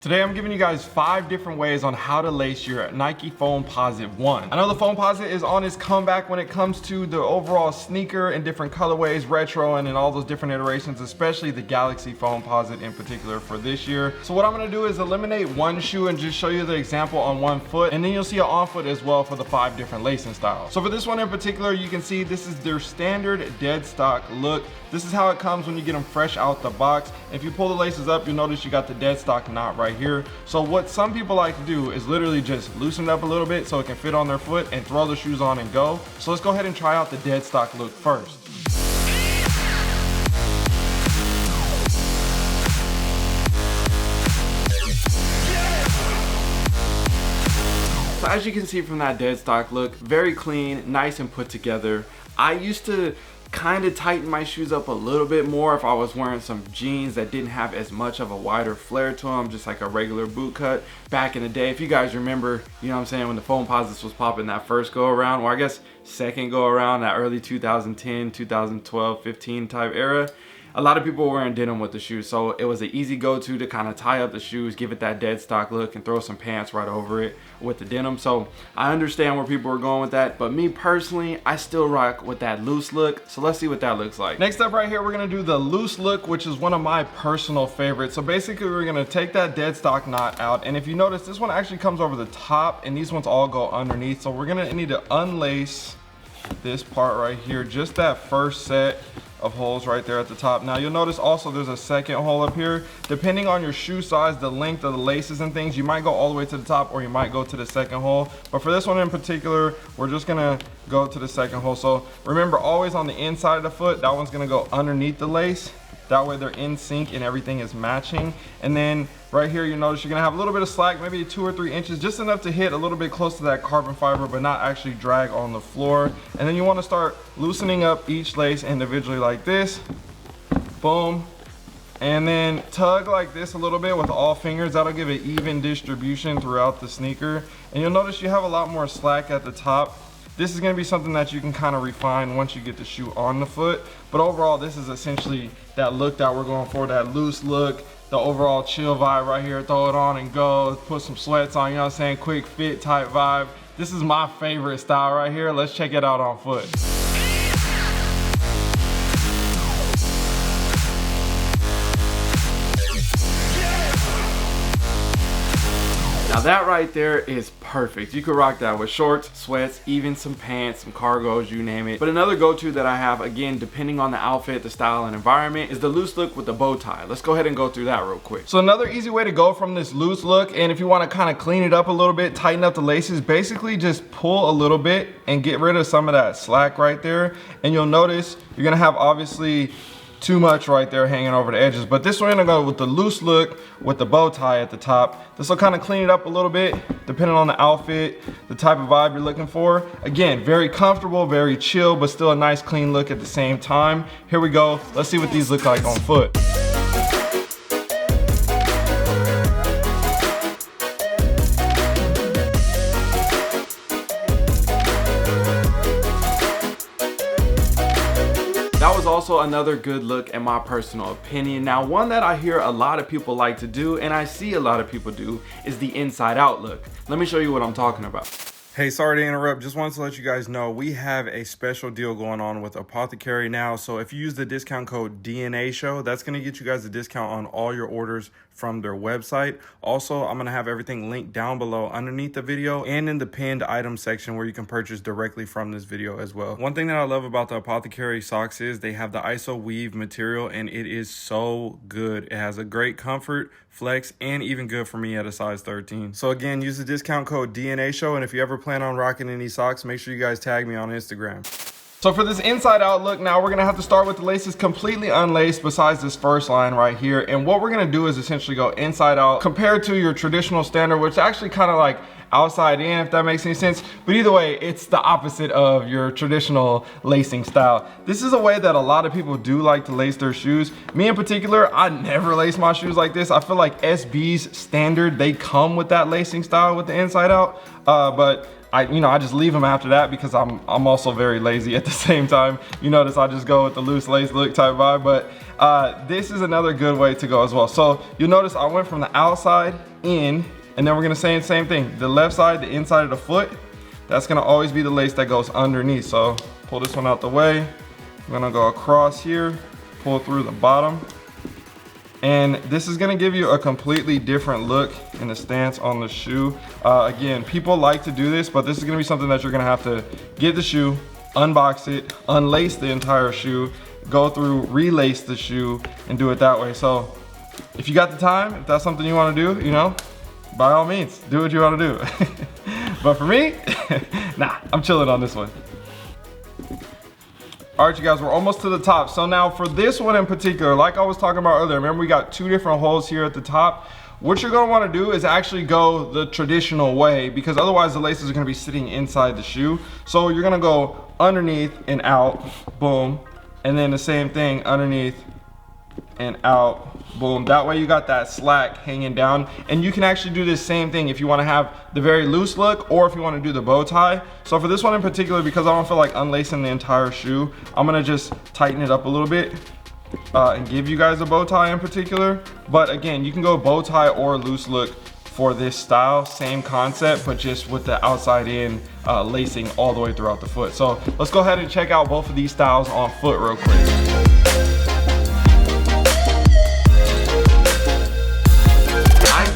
Today I'm giving you guys 5 different ways on how to lace your Nike Foamposite 1. I know the Foamposite is on its comeback when it comes to the overall sneaker in different colorways, retro and in all those different iterations, especially the Galaxy Foamposite in particular for this year. So what I'm gonna do is eliminate one shoe and just show you the example on one foot, and then you'll see an on foot as well for the 5 different lacing styles. So for this one in particular, you can see this is their standard Deadstock look. This is how it comes when you get them fresh out the box. If you pull the laces up, you'll notice you got the Deadstock knot right here. So what some people like to do is literally just loosen it up a little bit so it can fit on their foot and throw the shoes on and go. So let's go ahead and try out the Deadstock look first. So as you can see from that Deadstock look, very clean, nice and put together. I used to kind of tighten my shoes up a little bit more if I was wearing some jeans that didn't have as much of a wider flare to them, just like a regular boot cut back in the day. If you guys remember, you know what I'm saying, when the Foamposites was popping that first go around, or I guess second go around, that early 2010, 2012, 15 type era, a lot of people were wearing denim with the shoes, so it was an easy go-to to kind of tie up the shoes, give it that Deadstock look, and throw some pants right over it with the denim. So I understand where people are going with that, but me personally, I still rock with that loose look. So let's see what that looks like. Next up right here, we're gonna do the loose look, which is one of my personal favorites. So basically, we're gonna take that Deadstock knot out, and if you notice, this one actually comes over the top, and these ones all go underneath. So we're gonna need to unlace this part right here, just that first set of holes right there at the top. Now you'll notice also there's a second hole up here. Depending on your shoe size, the length of the laces and things, you might go all the way to the top or you might go to the second hole. But for this one in particular, we're just gonna go to the second hole. So remember, always on the inside of the foot, that one's gonna go underneath the lace. That way they're in sync and everything is matching. And then right here, you notice you're gonna have a little bit of slack, maybe 2 or 3 inches, just enough to hit a little bit close to that carbon fiber, but not actually drag on the floor. And then you wanna start loosening up each lace individually like this. Boom. And then tug like this a little bit with all fingers. That'll give it even distribution throughout the sneaker. And you'll notice you have a lot more slack at the top. This is gonna be something that you can kind of refine once you get the shoe on the foot. But overall, this is essentially that look that we're going for, that loose look, the overall chill vibe right here. Throw it on and go, put some sweats on, you know what I'm saying? Quick fit type vibe. This is my favorite style right here. Let's check it out on foot. Now that right there is perfect. You could rock that with shorts, sweats, even some pants, some cargos, you name it. But another go-to that I have, again, depending on the outfit, the style, and environment, is the loose look with the bow tie. Let's go ahead and go through that real quick. So another easy way to go from this loose look, and if you want to kind of clean it up a little bit, tighten up the laces, basically just pull a little bit and get rid of some of that slack right there. And you'll notice you're gonna have obviously too much right there hanging over the edges. But this one, we're gonna go with the loose look with the bow tie at the top. This will kind of clean it up a little bit, depending on the outfit, the type of vibe you're looking for. Again, very comfortable, very chill, but still a nice clean look at the same time. Here we go. Let's see what these look like on foot. That was also another good look in my personal opinion. Now, one that I hear a lot of people like to do, and I see a lot of people do, is the inside out look. Let me show you what I'm talking about. Hey, sorry to interrupt. Just wanted to let you guys know we have a special deal going on with Apothecary now. So if you use the discount code DNA Show, that's going to get you guys a discount on all your orders from their website. Also, I'm going to have everything linked down below underneath the video and in the pinned item section where you can purchase directly from this video as well. One thing that I love about the Apothecary socks is they have the ISO weave material, and it is so good. It has a great comfort, flex, and even good for me at a size 13. So again, use the discount code DNA Show, and if you ever plan on rocking any socks, make sure you guys tag me on Instagram. So for this inside out look, now we're gonna have to start with the laces completely unlaced besides this first line right here. And what we're gonna do is essentially go inside out compared to your traditional standard, which actually kind of like outside in, if that makes any sense. But either way, it's the opposite of your traditional lacing style. This is a way that a lot of people do like to lace their shoes. Me in particular, I never lace my shoes like this. I feel like SB's standard, they come with that lacing style with the inside out. But I just leave them after that because I'm also very lazy at the same time. You notice I just go with the loose lace look type vibe, but this is another good way to go as well. So you'll notice I went from the outside in, and then we're gonna say the same thing. The left side, the inside of the foot, that's gonna always be the lace that goes underneath. So pull this one out the way. I'm gonna go across here, pull through the bottom. And this is gonna give you a completely different look in the stance on the shoe. Again, people like to do this, but this is gonna be something that you're gonna have to get the shoe, unbox it, unlace the entire shoe, go through, relace the shoe, and do it that way. So if you got the time, if that's something you wanna do, you know, by all means, do what you wanna do. But for me, nah, I'm chilling on this one. All right, you guys, we're almost to the top. So now for this one in particular, like I was talking about earlier, remember we got 2 different holes here at the top. What you're gonna wanna do is actually go the traditional way, because otherwise the laces are gonna be sitting inside the shoe. So you're gonna go underneath and out, boom. And then the same thing, underneath and out, boom. That way you got that slack hanging down. And you can actually do this same thing if you wanna have the very loose look, or if you wanna do the bow tie. So for this one in particular, because I don't feel like unlacing the entire shoe, I'm gonna just tighten it up a little bit and give you guys a bow tie in particular. But again, you can go bow tie or loose look for this style, same concept, but just with the outside in lacing all the way throughout the foot. So let's go ahead and check out both of these styles on foot real quick.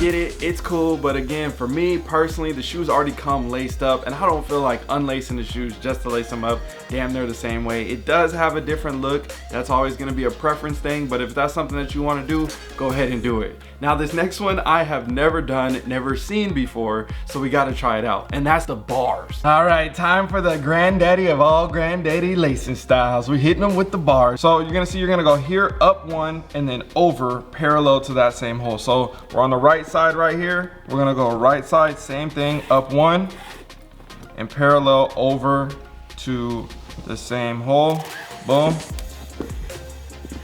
Get it, it's cool, but again, for me personally, the shoes already come laced up, and I don't feel like unlacing the shoes just to lace them up damn near the same way. It does have a different look. That's always going to be a preference thing, but if that's something that you want to do, go ahead and do it. Now this next one I have never done, never seen before, so we got to try it out, and that's the bars. All right, time for the granddaddy of all granddaddy lacing styles. We're hitting them with the bars. So you're gonna see, you're gonna go here, up one, and then over parallel to that same hole. So we're on the right side right here. We're gonna go right side, same thing, up one, and parallel over to the same hole. Boom.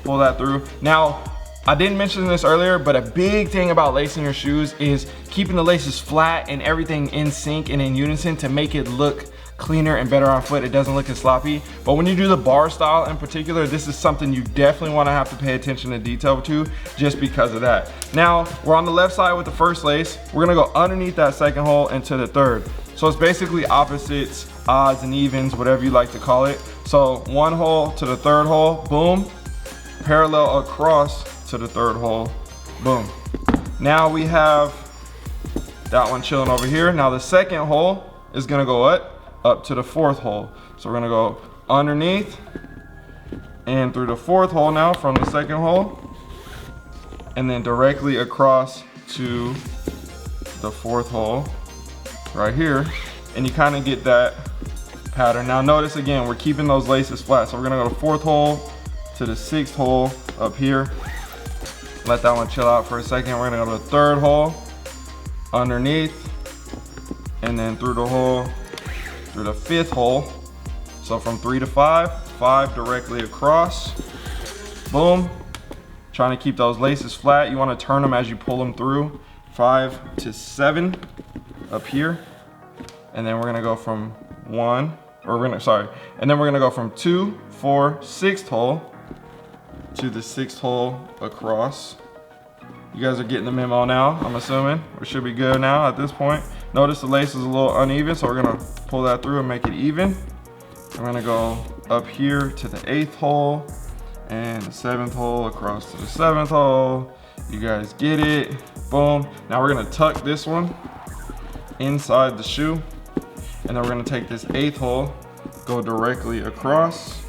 Pull that through. Now, I didn't mention this earlier, but a big thing about lacing your shoes is keeping the laces flat and everything in sync and in unison to make it look cleaner and better on foot. It doesn't look as sloppy. But when you do the bar style in particular, this is something you definitely want to have to pay attention to detail to, just because of that. Now, we're on the left side with the first lace. We're gonna go underneath that second hole into the third. So it's basically opposites, odds and evens, whatever you like to call it. So one hole to the third hole, boom. Parallel across to the third hole, boom. Now we have that one chilling over here. Now the second hole is gonna go up to the fourth hole. So we're gonna go underneath and through the fourth hole now from the second hole, and then directly across to the fourth hole right here. And you kind of get that pattern. Now notice again, we're keeping those laces flat. So we're gonna go to fourth hole to the sixth hole up here. Let that one chill out for a second. We're gonna go to the third hole, underneath, and then through the hole, through the fifth hole. So from 3 to 5, 5 directly across, boom. Trying to keep those laces flat. You wanna turn them as you pull them through. 5 to 7 up here. And then we're gonna go from and then we're gonna go from 2, 4, 6th hole to the 6th hole across. You guys are getting the memo now, I'm assuming. We should be good now at this point. Notice the lace is a little uneven, so we're gonna pull that through and make it even. I'm gonna go up here to the 8th hole and the 7th hole across to the 7th hole. You guys get it, boom. Now we're gonna tuck this one inside the shoe, and then we're gonna take this 8th hole, go directly across,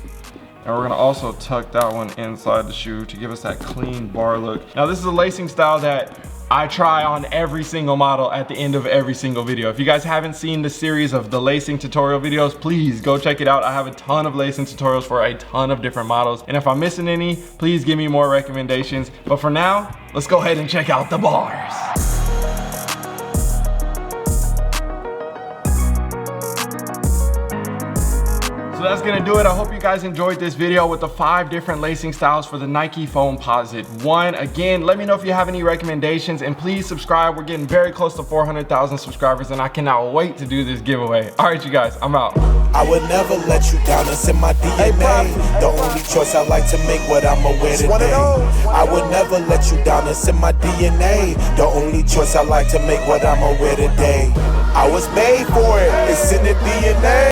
and we're gonna also tuck that one inside the shoe to give us that clean bar look. Now this is a lacing style that I try on every single model at the end of every single video. If you guys haven't seen the series of the lacing tutorial videos, please go check it out. I have a ton of lacing tutorials for a ton of different models. And if I'm missing any, please give me more recommendations. But for now, let's go ahead and check out the bars. So so that's gonna do it. I hope you guys enjoyed this video with the 5 different lacing styles for the Nike Foamposite 1. Again, let me know if you have any recommendations, and please subscribe. We're getting very close to 400,000 subscribers, and I cannot wait to do this giveaway. All right, you guys, I'm out. I would never let you down, it's in my DNA. The only choice I like to make, what I'ma wear today. I would never let you down, it's in my DNA. The only choice I like to make, what I'ma wear today. I was made for it, it's in the DNA.